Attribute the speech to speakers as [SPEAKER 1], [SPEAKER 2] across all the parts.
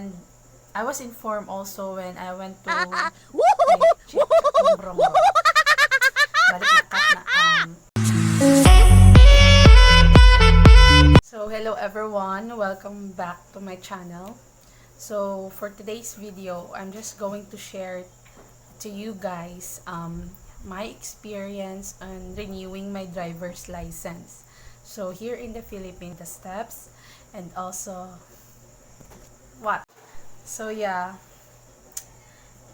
[SPEAKER 1] And I was informed also when I went to check yung balik na cut na So hello everyone, welcome back to my channel. So for today's video, I'm just going to share to you guys my experience on renewing my driver's license. So here in the Philippines, the steps and also what. So yeah,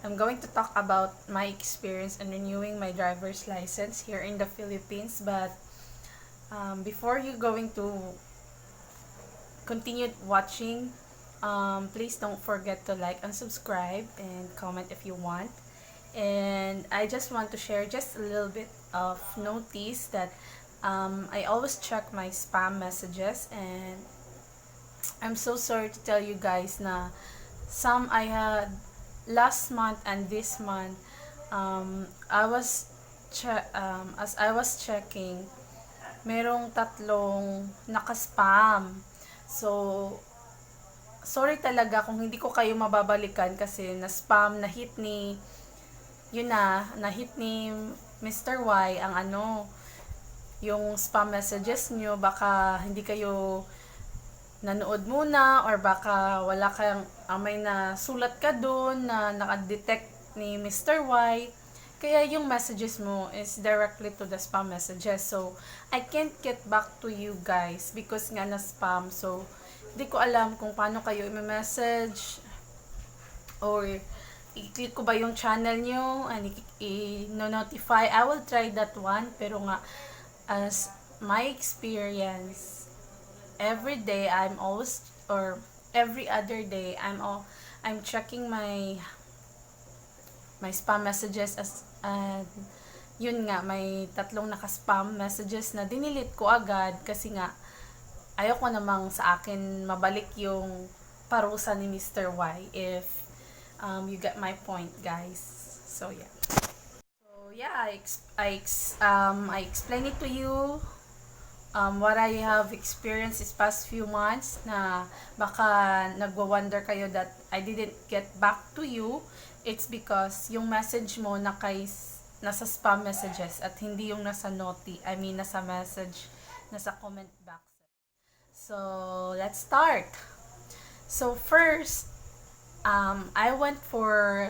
[SPEAKER 1] I'm going to talk about my experience in renewing my driver's license here in the Philippines. But before you going to continue watching, please don't forget to like and subscribe and comment if you want. And I just want to share just a little bit of notice that I always check my spam messages, and I'm so sorry to tell you guys na some I had last month and this month, as I was checking, merong tatlong naka-spam. So sorry talaga kung hindi ko kayo mababalikan kasi na-spam, na-hit ni Mr. Y ang yung spam messages nyo. Baka hindi kayo nanood muna, or baka wala kang may nasulat ka doon na naka-detect ni Mr. Y. Kaya yung messages mo is directly to the spam messages. So I can't get back to you guys because nga na-spam. So hindi ko alam kung paano kayo i-message or i-click ko ba yung channel nyo and i-notify. I will try that one, pero nga as my experience, every day I'm always, or every other day I'm checking my spam messages yun nga, may tatlong naka-spam messages na dinilit ko agad kasi nga ayoko namang sa akin mabalik yung parusa ni Mr. Y, if you get my point, guys. So yeah, I explain it to you what I have experienced this past few months, na baka nagwa-wonder kayo that I didn't get back to you. It's because yung message mo nasa spam messages at hindi yung nasa nasa message, nasa comment box. So let's start. So first, I went for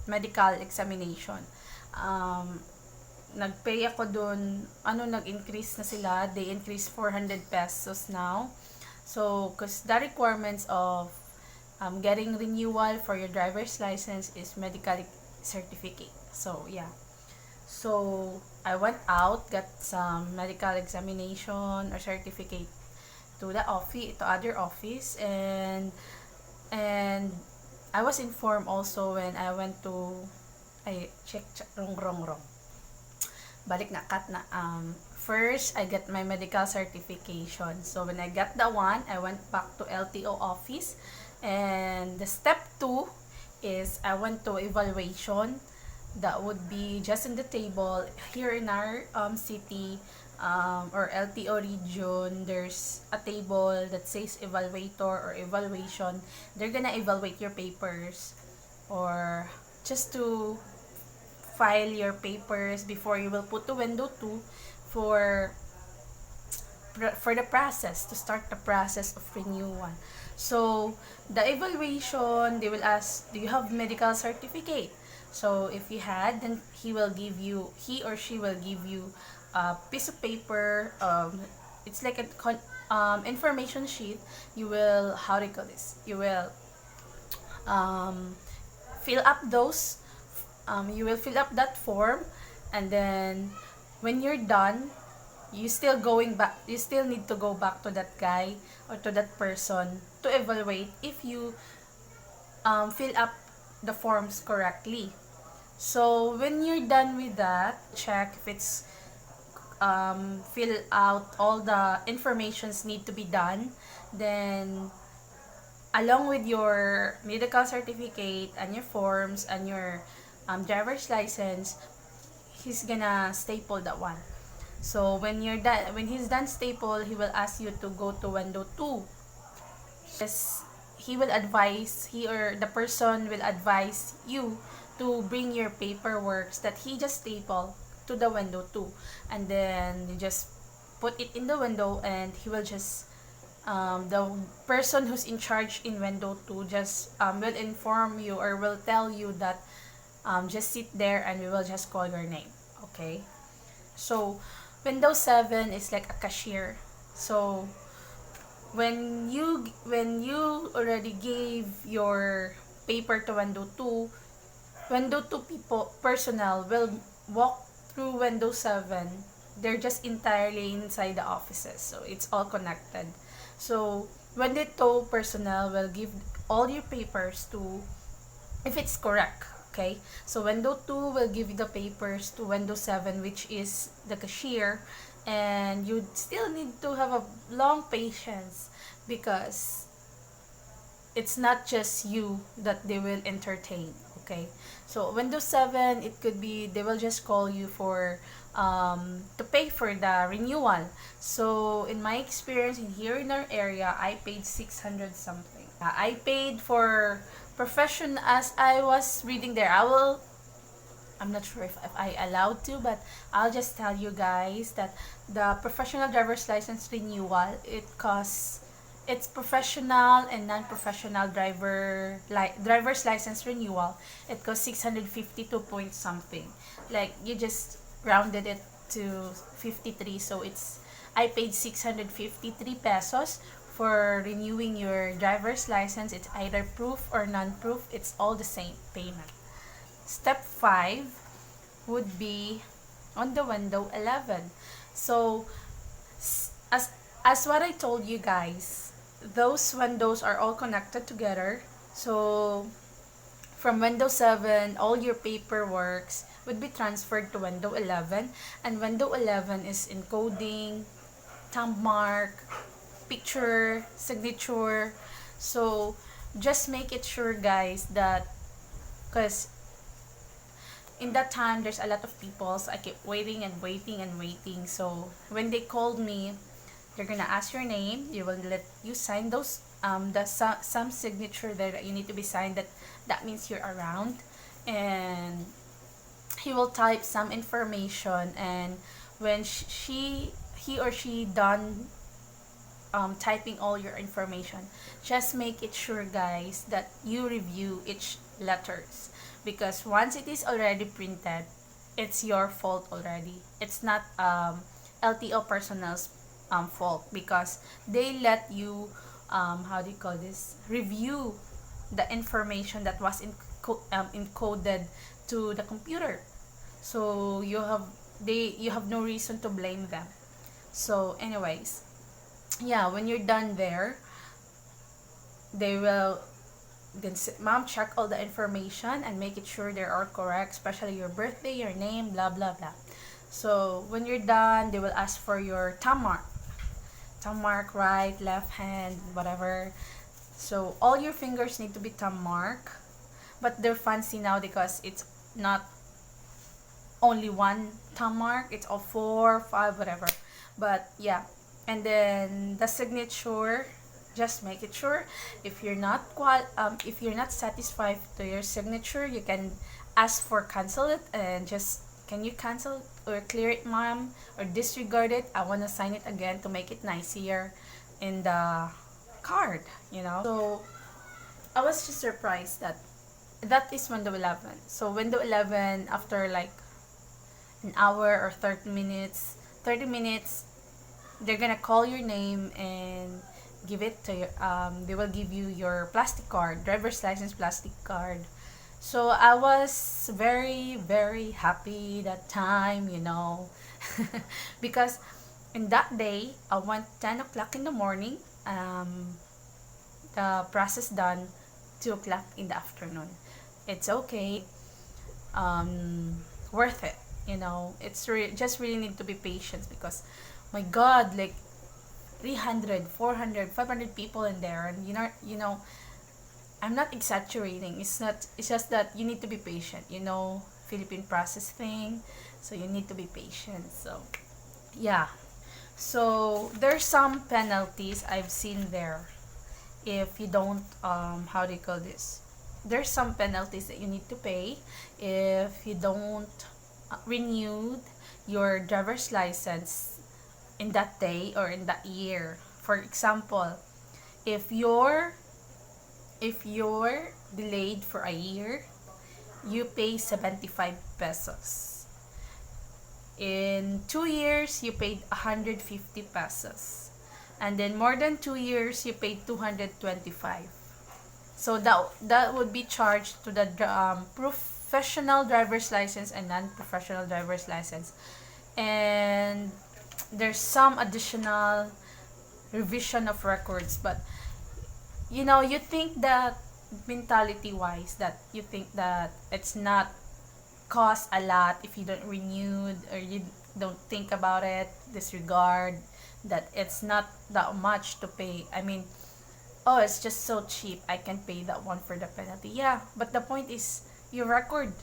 [SPEAKER 1] medical examination. Nagpay ako dun, nag-increase na sila. They increased 400 pesos now. So, because the requirements of getting renewal for your driver's license is medical certificate. So, yeah. So, I went out, got some medical examination or certificate to the office, to other office, and I was informed also when I went to, wrong. Balik na cut na. First, I get my medical certification. So when I got that one, I went back to LTO office, and the step 2 is I went to evaluation. That would be just in the table here in our city or LTO region. There's a table that says evaluator or evaluation. They're gonna evaluate your papers, or just to file your papers before you will put to window 2 for the process, to start the process of renewal. So the evaluation, they will ask, do you have medical certificate? So if you had, then he or she will give you a piece of paper. It's like a information sheet. You will, you will fill up those. You will fill up that form, and then when you're done, you still need to go back to that guy or to that person to evaluate if you fill up the forms correctly. So when you're done with that, check if it's fill out all the informations need to be done. Then along with your medical certificate and your forms and your driver's license, he's gonna staple that one. So when he's done staple, he will ask you to go to window 2. he or the person will advise you to bring your paperwork that he just staple to the window too, and then you just put it in the window, and he will just the person who's in charge in window 2 just will inform you or will tell you that just sit there and we will just call your name. Okay, so window 7 is like a cashier. So when you already gave your paper to window 2 people personnel will walk through window 7. They're just entirely inside the offices, so it's all connected. So window 2 personnel will give all your papers to, if it's correct. Okay, so window 2 will give you the papers to window 7, which is the cashier, and you still need to have a long patience because it's not just you that they will entertain. Okay, so window 7, it could be they will just call you for to pay for the renewal. So in my experience in here in our area, I paid 600 something. I paid for profession. As I was reading there, I'm not sure if I allowed to, but I'll just tell you guys that the professional driver's license renewal, it's professional and non-professional driver's license renewal. It costs 652 point something. Like you just rounded it to 53, so I paid 653 pesos for renewing your driver's license. It's either proof or non-proof. It's all the same payment. Step 5 would be on the window 11. So as what I told you guys, those windows are all connected together. So from window 7, all your paperwork would be transferred to window 11, and window 11 is encoding, thumb mark, picture, signature. So just make it sure guys that, because in that time there's a lot of people, so I keep waiting and waiting and waiting. So when they called me, they're gonna ask your name. You will let you sign those some signature there that you need to be signed, that means you're around, and he will type some information, and when he or she done typing all your information, just make it sure guys that you review each letters, because once it is already printed, it's your fault already. It's not LTO personnel's fault, because they let you how do you call this, review the information that was encoded to the computer. So you have no reason to blame them. So anyways, yeah, when you're done there, they will then mom check all the information and make it sure they are correct, especially your birthday, your name, blah blah blah. So when you're done, they will ask for your thumb mark, right, left hand, whatever. So all your fingers need to be thumb mark, but they're fancy now because it's not only one thumb mark, it's all 4, 5, whatever. But yeah, and then the signature, just make it sure. If you're not satisfied to your signature, you can ask for cancel it, and just, can you cancel or clear it, ma'am, or disregard it? I want to sign it again to make it nicer in the card, So I was just surprised that is window 11. So window 11, after like an hour or 30 minutes, they're gonna call your name and give it to you. They will give you your plastic card, driver's license plastic card. So I was very, very happy that time, because in that day, I went 10 o'clock in the morning, the process done 2 o'clock in the afternoon. It's okay, worth it, it's just really need to be patient, because my God, like 300, 400, 500 people in there, and I'm not exaggerating. It's just that you need to be patient. Philippine process thing, so you need to be patient. So, yeah. So there's some penalties I've seen there, if you don't, how do you call this, there's some penalties that you need to pay if you don't renew your driver's license in that day or in that year. For example, if you're delayed for a year, you pay 75 pesos. In 2 years, you paid 150 pesos. And then more than 2 years, you paid 225. So that would be charged to the professional driver's license and non-professional driver's license. And there's some additional revision of records, but you think that mentality wise, that you think that it's not cost a lot if you don't renew, or you don't think about it, disregard that it's not that much to pay. I mean, oh, it's just so cheap, I can pay that one for the penalty. Yeah, but the point is your record.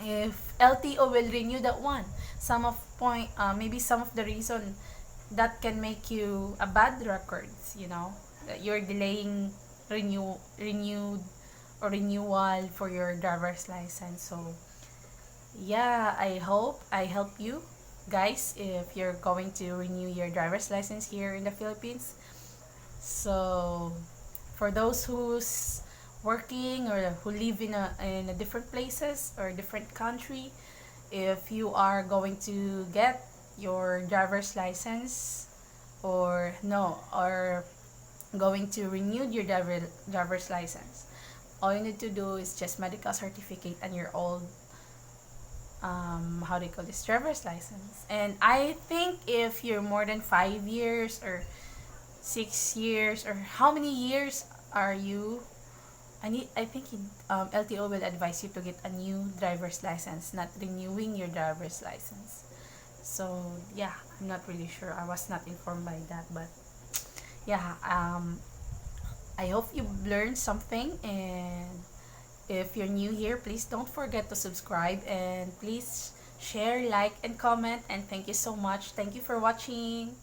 [SPEAKER 1] If LTO will renew that one, some of point maybe some of the reason that can make you a bad records, that you're delaying renewed or renewal for your driver's license. So yeah, I hope I help you guys if you're going to renew your driver's license here in the Philippines. So for those who's working or who live in a different places or different country, if you are going to get your driver's license, or no, or going to renew your driver's license, all you need to do is just medical certificate and your old, how do you call this, driver's license. And I think if you're more than 5 years or 6 years, or how many years are you, I think LTO will advise you to get a new driver's license, not renewing your driver's license. So yeah, I'm not really sure, I was not informed by that, but yeah, I hope you learned something. And if you're new here, please don't forget to subscribe, and please share, like, and comment. And thank you so much. Thank you for watching.